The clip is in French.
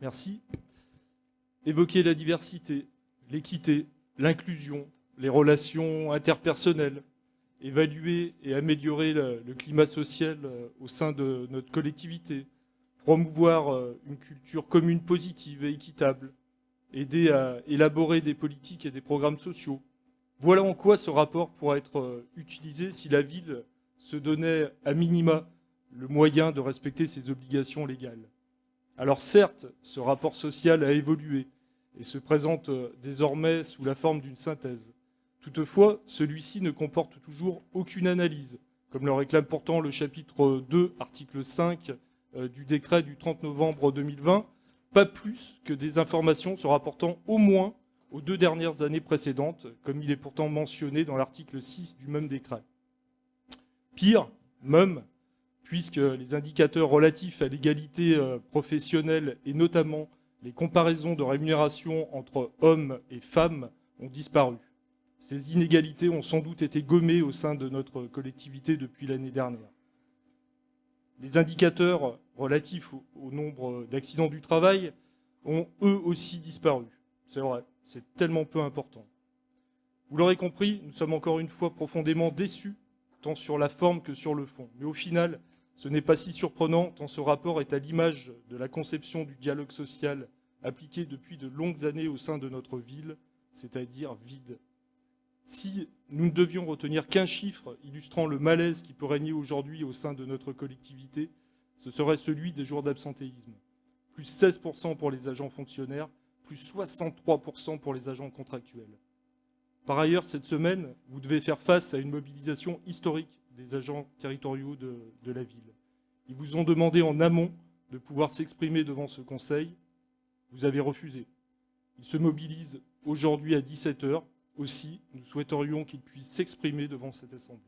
Merci. Évoquer la diversité, l'équité, l'inclusion, les relations interpersonnelles, évaluer et améliorer le climat social au sein de notre collectivité, promouvoir une culture commune positive et équitable, aider à élaborer des politiques et des programmes sociaux. Voilà en quoi ce rapport pourra être utilisé si la ville se donnait à minima le moyen de respecter ses obligations légales. Alors certes, ce rapport social a évolué et se présente désormais sous la forme d'une synthèse. Toutefois, celui-ci ne comporte toujours aucune analyse, comme le réclame pourtant le chapitre 2, article 5 du décret du 30 novembre 2020, pas plus que des informations se rapportant au moins aux 2 dernières années précédentes, comme il est pourtant mentionné dans l'article 6 du même décret. Pire, même, puisque les indicateurs relatifs à l'égalité professionnelle et notamment les comparaisons de rémunération entre hommes et femmes ont disparu. Ces inégalités ont sans doute été gommées au sein de notre collectivité depuis l'année dernière. Les indicateurs relatifs au nombre d'accidents du travail ont eux aussi disparu. C'est vrai, c'est tellement peu important. Vous l'aurez compris, nous sommes encore une fois profondément déçus, tant sur la forme que sur le fond. Mais au final, ce n'est pas si surprenant, tant ce rapport est à l'image de la conception du dialogue social appliqué depuis de longues années au sein de notre ville, c'est-à-dire vide. Si nous ne devions retenir qu'un chiffre illustrant le malaise qui peut régner aujourd'hui au sein de notre collectivité, ce serait celui des jours d'absentéisme. Plus 16% pour les agents fonctionnaires, plus 63% pour les agents contractuels. Par ailleurs, cette semaine, vous devez faire face à une mobilisation historique des agents territoriaux de la ville. Ils vous ont demandé en amont de pouvoir s'exprimer devant ce conseil. Vous avez refusé. Ils se mobilisent aujourd'hui à 17h. Aussi, nous souhaiterions qu'ils puissent s'exprimer devant cette assemblée.